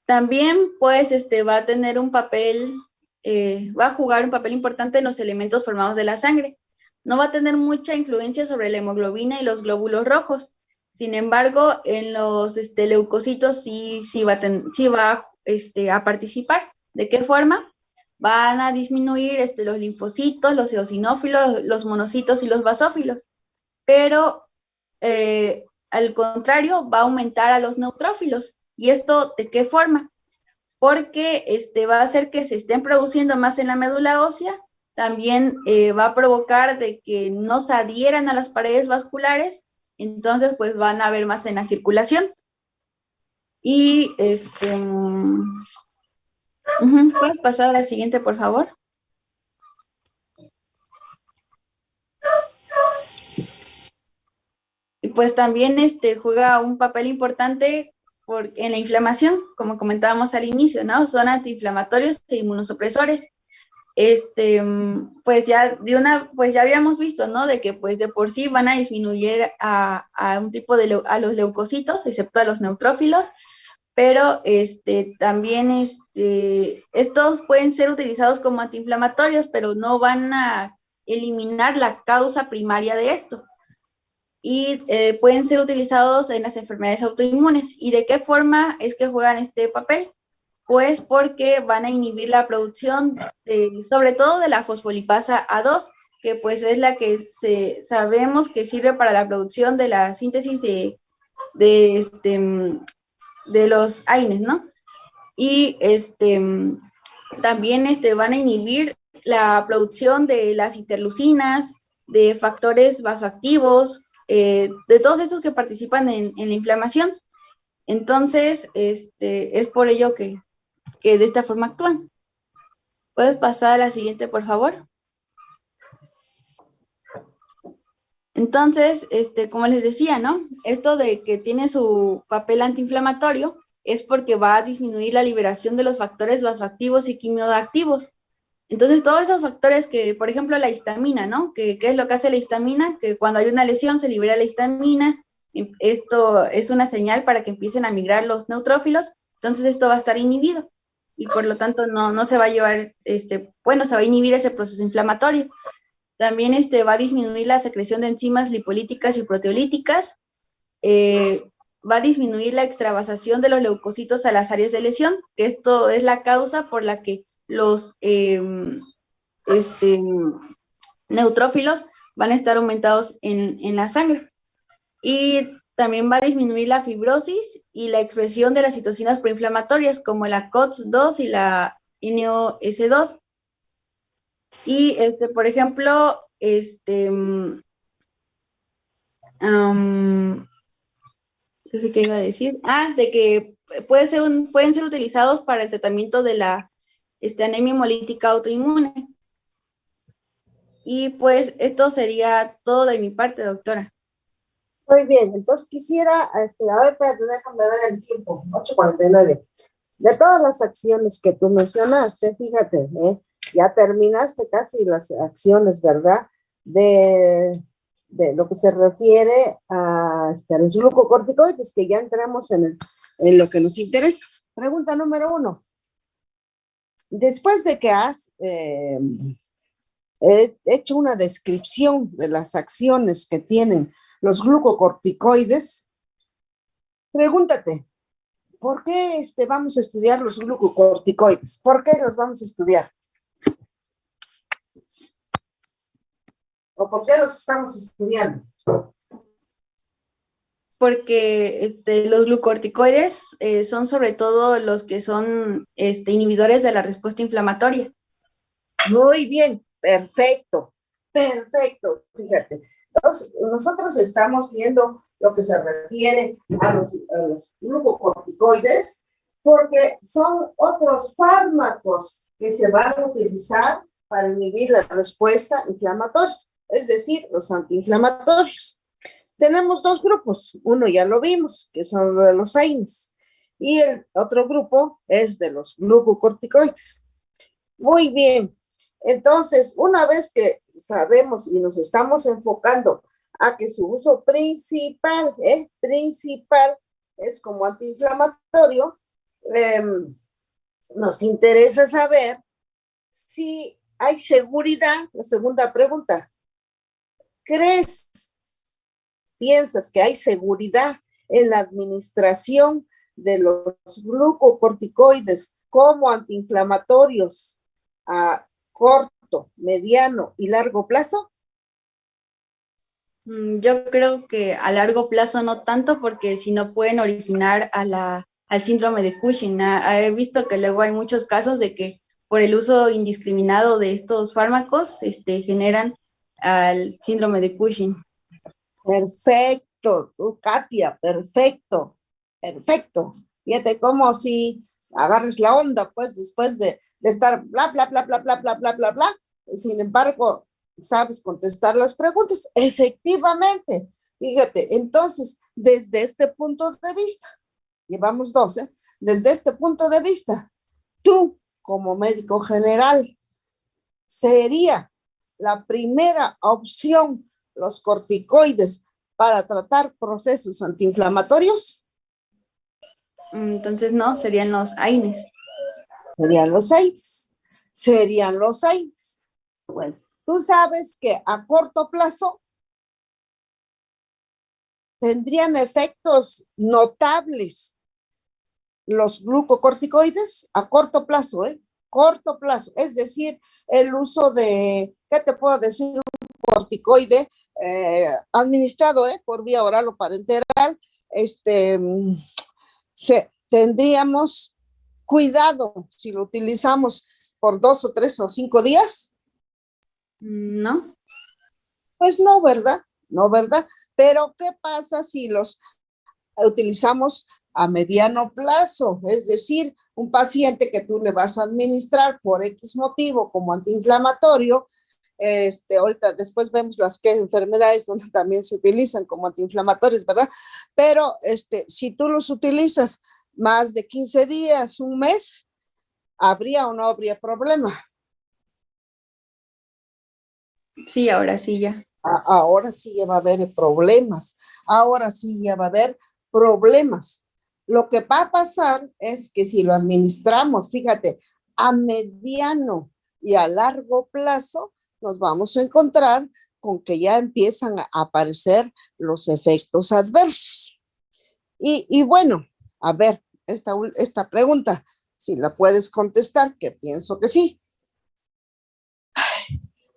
También, pues, va a tener un papel, va a jugar un papel importante en los elementos formados de la sangre. No va a tener mucha influencia sobre la hemoglobina y los glóbulos rojos. Sin embargo, en los leucocitos sí va a participar. ¿De qué forma? Van a disminuir los linfocitos, los eosinófilos, los monocitos y los basófilos. Pero al contrario, va a aumentar a los neutrófilos. ¿Y esto de qué forma? Porque va a hacer que se estén produciendo más en la médula ósea, también va a provocar de que no se adhieran a las paredes vasculares, entonces pues van a haber más en la circulación. Y ¿puedes pasar a la siguiente, por favor? Y pues también juega un papel importante en la inflamación, como comentábamos al inicio, ¿no? Son antiinflamatorios e inmunosupresores. Pues ya habíamos visto, ¿no? De que pues de por sí van a disminuir a un tipo a los leucocitos, excepto a los neutrófilos, pero también estos pueden ser utilizados como antiinflamatorios, pero no van a eliminar la causa primaria de esto. Y pueden ser utilizados en las enfermedades autoinmunes. ¿Y de qué forma es que juegan este papel? Pues porque van a inhibir la producción, sobre todo de la fosfolipasa A2, que pues es la que sabemos que sirve para la producción de la síntesis de los AINES, ¿no? Y también van a inhibir la producción de las interleucinas, de factores vasoactivos, de todos estos que participan en la inflamación. Entonces, es por ello que de esta forma actúan. ¿Puedes pasar a la siguiente, por favor? Entonces, como les decía, ¿no? Esto de que tiene su papel antiinflamatorio es porque va a disminuir la liberación de los factores vasoactivos y quimioactivos. Entonces, todos esos factores que, por ejemplo, la histamina, ¿no? ¿Qué es lo que hace la histamina? Que cuando hay una lesión se libera la histamina. Esto es una señal para que empiecen a migrar los neutrófilos. Entonces, esto va a estar inhibido y por lo tanto no se va a llevar, se va a inhibir ese proceso inflamatorio. También va a disminuir la secreción de enzimas lipolíticas y proteolíticas, va a disminuir la extravasación de los leucocitos a las áreas de lesión, que esto es la causa por la que los neutrófilos van a estar aumentados en la sangre. Y también va a disminuir la fibrosis y la expresión de las citocinas proinflamatorias, como la COX-2 y la INEO-S2. Y, por ejemplo, ¿qué sé qué iba a decir? De que pueden ser utilizados para el tratamiento de la anemia hemolítica autoinmune. Y pues esto sería todo de mi parte, doctora. Muy bien, entonces quisiera, a ver, espérate, déjame ver el tiempo, 8:49. De todas las acciones que tú mencionaste, fíjate, ya terminaste casi las acciones, ¿verdad? De lo que se refiere a los glucocorticoides, que ya entramos en lo que nos interesa. Pregunta número 1. Después de que has hecho una descripción de las acciones que tienen los glucocorticoides, pregúntate, ¿por qué vamos a estudiar los glucocorticoides? ¿Por qué los vamos a estudiar? ¿O por qué los estamos estudiando? Porque los glucocorticoides son sobre todo los que son inhibidores de la respuesta inflamatoria. Muy bien, perfecto, perfecto, fíjate. Entonces, nosotros estamos viendo lo que se refiere a los glucocorticoides, porque son otros fármacos que se van a utilizar para inhibir la respuesta inflamatoria, es decir, los antiinflamatorios. Tenemos dos grupos, uno ya lo vimos, que son de los AINES, y el otro grupo es de los glucocorticoides. Muy bien, entonces, una vez que sabemos y nos estamos enfocando a que su uso principal es como antiinflamatorio, nos interesa saber si hay seguridad. La segunda pregunta, piensas que hay seguridad en la administración de los glucocorticoides como antiinflamatorios a corto, mediano y largo plazo? Yo creo que a largo plazo no tanto, porque si no pueden originar al síndrome de Cushing. He visto que luego hay muchos casos de que por el uso indiscriminado de estos fármacos generan al síndrome de Cushing. Perfecto, tú, Katia, perfecto, perfecto. Fíjate cómo si agarres la onda, pues, después de estar bla, bla, bla, bla, bla, bla, bla, bla, bla. Sin embargo, sabes contestar las preguntas. Efectivamente, fíjate, entonces, desde este punto de vista, llevamos 12, desde este punto de vista, tú, como médico general, sería la primera opción los corticoides para tratar procesos antiinflamatorios. Entonces no, serían los AINES. Serían los AINES. Bueno, tú sabes que a corto plazo tendrían efectos notables los glucocorticoides a corto plazo, corto plazo, es decir, el uso de, ¿qué te puedo decir? Un corticoide administrado por vía oral o parenteral, tendríamos cuidado si lo utilizamos por 2 o 3 o 5 días. No. Pues no, ¿verdad? No, ¿verdad? Pero ¿qué pasa si los utilizamos a mediano plazo? Es decir, un paciente que tú le vas a administrar por X motivo como antiinflamatorio, ahorita después vemos las enfermedades donde también se utilizan como antiinflamatorios, ¿verdad? Pero si tú los utilizas más de 15 días, un mes, ¿habría o no habría problema? Sí, ahora sí ya. Ahora sí ya va a haber problemas. Ahora sí ya va a haber problemas. Lo que va a pasar es que si lo administramos, fíjate, a mediano y a largo plazo, nos vamos a encontrar con que ya empiezan a aparecer los efectos adversos. Y bueno, a ver, esta pregunta, si la puedes contestar, que pienso que sí.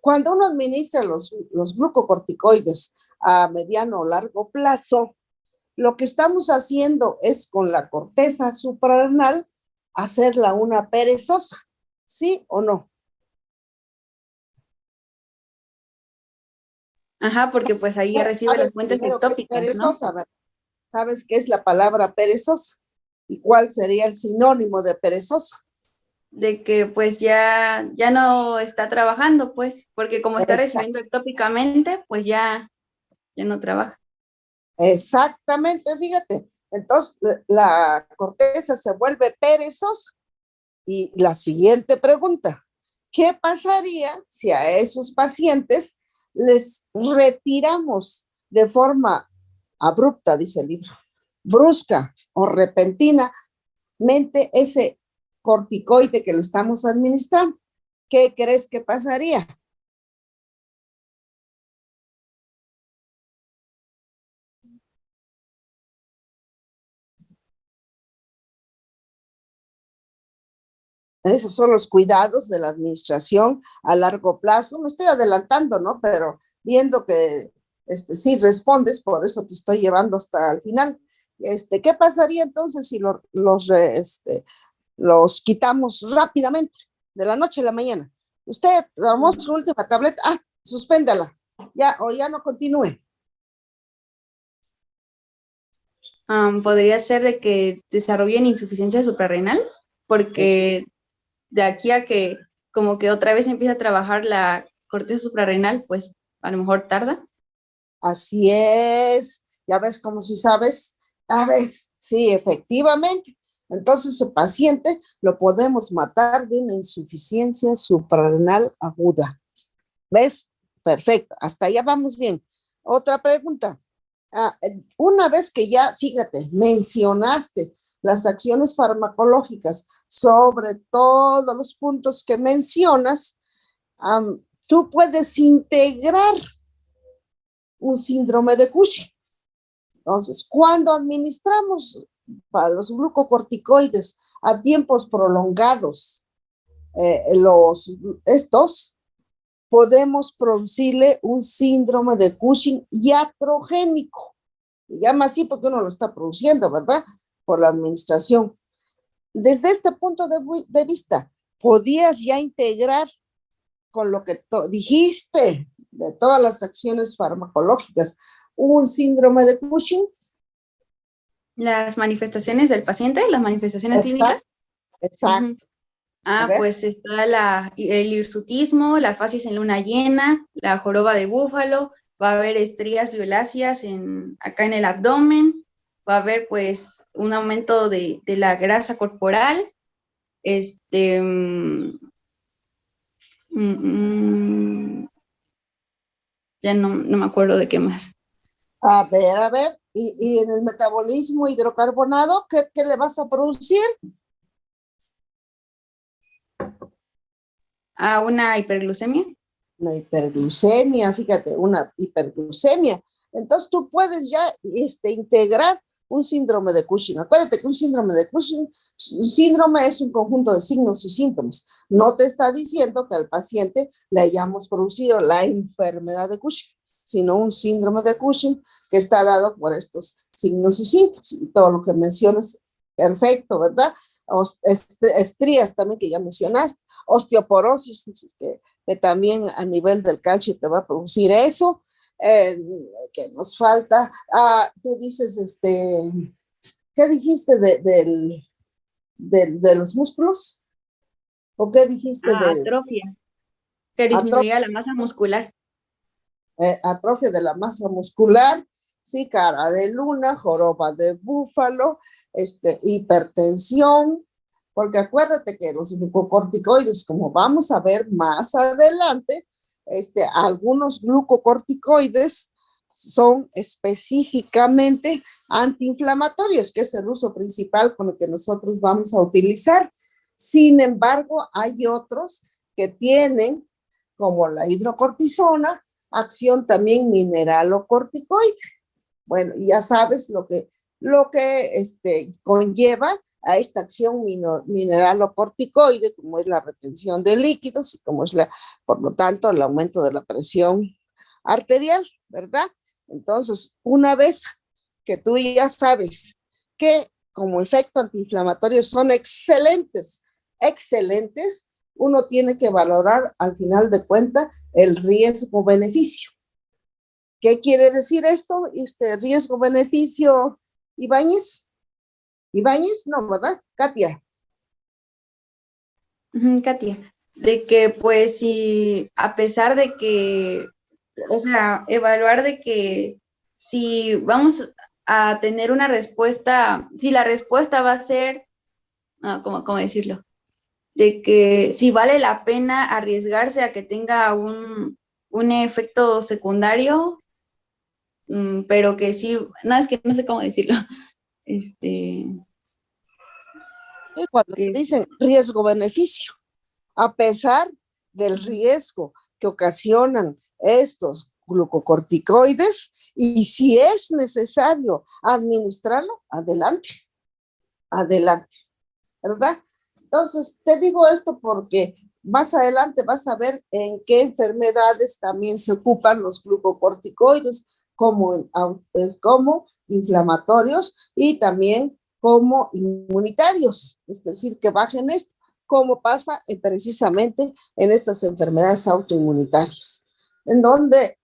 Cuando uno administra los glucocorticoides a mediano o largo plazo, lo que estamos haciendo es con la corteza suprarrenal hacerla una perezosa, ¿sí o no? Ajá, porque pues ahí recibe las fuentes ectópicas, ¿no? Perezosa, ¿verdad? ¿Sabes qué es la palabra perezosa? ¿Y cuál sería el sinónimo de perezosa? De que pues ya no está trabajando, pues, porque como está Exact- recibiendo ectópicamente, pues ya no trabaja. Exactamente, fíjate. Entonces, la corteza se vuelve perezosa. Y la siguiente pregunta, ¿qué pasaría si a esos pacientes les retiramos de forma abrupta, dice el libro, brusca o repentinamente ese corticoide que le estamos administrando? ¿Qué crees que pasaría? Esos son los cuidados de la administración a largo plazo. Me estoy adelantando, ¿no? Pero viendo que sí respondes, por eso te estoy llevando hasta el final. ¿Qué pasaría entonces si los quitamos rápidamente, de la noche a la mañana? Usted tomó su última tableta, suspéndala, ya, o ya no continúe. Podría ser de que desarrollen insuficiencia suprarrenal, porque de aquí a que como que otra vez empieza a trabajar la corteza suprarrenal, pues a lo mejor tarda. Así es, ya ves como si sabes, ya ves, sí, efectivamente. Entonces, el paciente lo podemos matar de una insuficiencia suprarrenal aguda. ¿Ves? Perfecto, hasta allá vamos bien. Otra pregunta. Una vez que ya, fíjate, mencionaste las acciones farmacológicas sobre todos los puntos que mencionas, tú puedes integrar un síndrome de Cushing. Entonces, cuando administramos para los glucocorticoides a tiempos prolongados, estos, podemos producirle un síndrome de Cushing iatrogénico. Se llama así porque uno lo está produciendo, ¿verdad? Por la administración. Desde este punto de vista, ¿podías ya integrar con lo que dijiste de todas las acciones farmacológicas un síndrome de Cushing? Las manifestaciones del paciente, las manifestaciones clínicas. Exacto. Pues está el hirsutismo, la facies en luna llena, la joroba de búfalo, va a haber estrías violáceas acá en el abdomen, va a haber pues un aumento de la grasa corporal, ya no me acuerdo de qué más. A ver, y en el metabolismo hidrocarbonado, ¿qué le vas a producir? Una hiperglucemia. Una hiperglucemia, fíjate, una hiperglucemia. Entonces tú puedes ya integrar un síndrome de Cushing. Acuérdate que un síndrome de Cushing, un síndrome es un conjunto de signos y síntomas. No te está diciendo que al paciente le hayamos producido la enfermedad de Cushing, sino un síndrome de Cushing que está dado por estos signos y síntomas. Y todo lo que mencionas, perfecto, ¿verdad? Estrías también que ya mencionaste, osteoporosis, que también a nivel del calcio te va a producir eso. Que nos falta. Tú dices, ¿qué dijiste de los músculos? ¿O qué dijiste atrofia, que disminuía la masa muscular. Atrofia de la masa muscular, sí, cara de luna, joroba de búfalo, hipertensión, porque acuérdate que los glucocorticoides, como vamos a ver más adelante, algunos glucocorticoides son específicamente antiinflamatorios, que es el uso principal con el que nosotros vamos a utilizar. Sin embargo, hay otros que tienen, como la hidrocortisona, acción también mineralocorticoide. Bueno, ya sabes lo que conlleva a esta acción mineralocorticoide, como es la retención de líquidos y como es por lo tanto, el aumento de la presión arterial, ¿verdad? Entonces, una vez que tú ya sabes que como efecto antiinflamatorio son excelentes, uno tiene que valorar al final de cuentas el riesgo-beneficio. ¿Qué quiere decir esto? Riesgo-beneficio, Ibáñez. Ibáñez, no, ¿verdad? Katia. Katia, de que pues si a pesar de que, o sea, evaluar de que si vamos a tener una respuesta, si la respuesta va a ser, no, ¿cómo decirlo? De que si vale la pena arriesgarse a que tenga un efecto secundario, pero que sí, no, es que no sé cómo decirlo, este, Y cuando te que dicen riesgo-beneficio, a pesar del riesgo que ocasionan estos glucocorticoides, y si es necesario administrarlo, adelante, adelante, ¿verdad? Entonces, te digo esto porque más adelante vas a ver en qué enfermedades también se ocupan los glucocorticoides, como inflamatorios y también como inmunitarios, es decir, que bajen esto, como pasa precisamente en estas enfermedades autoinmunitarias, en donde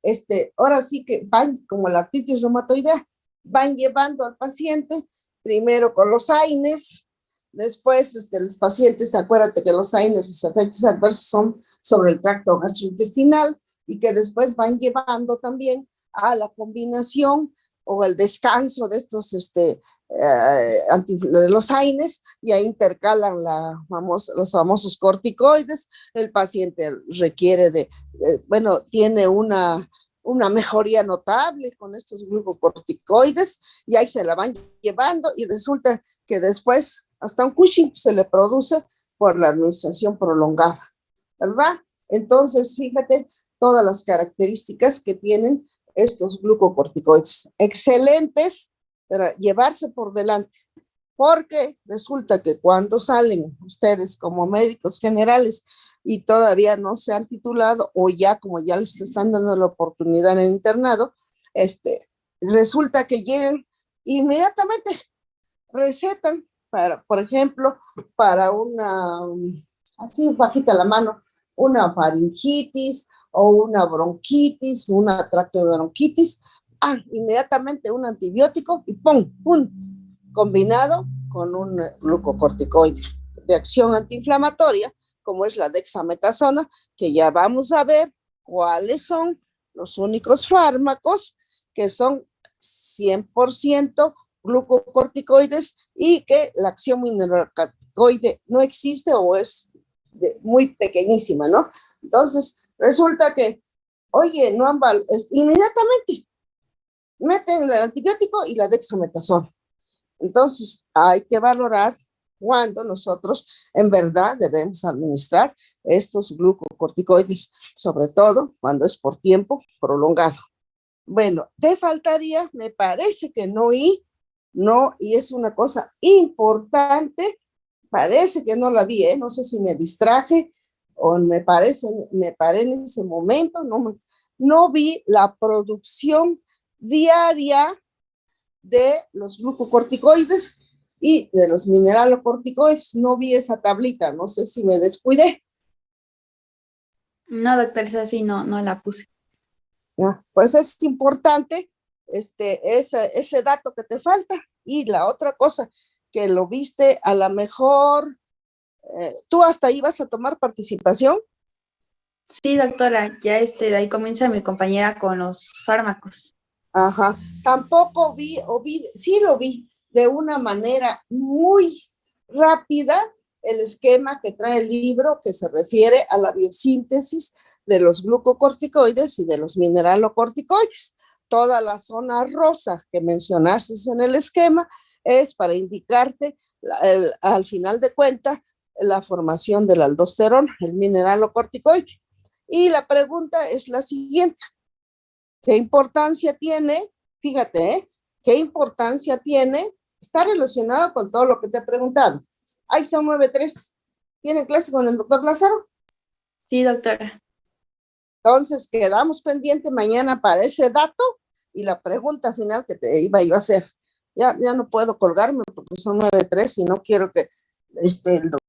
ahora sí que van, como la artritis reumatoidea, van llevando al paciente primero con los AINES. Después, los pacientes, acuérdate que los AINES, los efectos adversos son sobre el tracto gastrointestinal y que después van llevando también a la combinación o el descanso de estos, de los AINES, y ahí intercalan los famosos corticoides. El paciente requiere bueno, tiene una mejoría notable con estos glucocorticoides y ahí se la van llevando y resulta que después hasta un Cushing se le produce por la administración prolongada, ¿verdad? Entonces, fíjate todas las características que tienen estos glucocorticoides. Excelentes para llevarse por delante, porque resulta que cuando salen ustedes como médicos generales y todavía no se han titulado o ya como ya les están dando la oportunidad en el internado, resulta que llegan inmediatamente, recetan para, por ejemplo, para una, así bajita la mano, una faringitis o una bronquitis, una traqueobronquitis, inmediatamente un antibiótico y ¡pum! ¡Pum! Combinado con un glucocorticoide de acción antiinflamatoria, como es la dexametasona, que ya vamos a ver cuáles son los únicos fármacos que son 100% glucocorticoides y que la acción mineralocorticoide no existe o es muy pequeñísima, ¿no? Entonces, resulta que, oye, no han inmediatamente meten el antibiótico y la dexametasona. Entonces, hay que valorar cuando nosotros en verdad debemos administrar estos glucocorticoides, sobre todo cuando es por tiempo prolongado. Bueno, te faltaría, me parece que y es una cosa importante, parece que no la vi, no sé si me distraje o me paré en ese momento, no vi la producción diaria de los glucocorticoides y de los mineralocorticoides. No vi esa tablita, no sé si me descuidé. no, doctor, esa sí no la puse. Ya, pues es importante ese dato que te falta. Y la otra cosa, que lo viste a lo mejor, tú hasta ahí vas a tomar participación. Sí, doctora, ya de ahí comienza mi compañera con los fármacos. Ajá, tampoco sí lo vi de una manera muy rápida el esquema que trae el libro que se refiere a la biosíntesis de los glucocorticoides y de los mineralocorticoides. Toda la zona rosa que mencionaste en el esquema es para indicarte al final de cuentas la formación de la aldosterona, el mineralocorticoide. Y la pregunta es la siguiente: ¿qué importancia tiene? Fíjate, ¿qué importancia tiene? Está relacionado con todo lo que te he preguntado. ISO 93. ¿Tienen clase con el doctor Lázaro? Sí, doctora. Entonces, quedamos pendientes mañana para ese dato y la pregunta final que te iba yo a hacer. Ya no puedo colgarme porque son 9:03 y no quiero que el doctor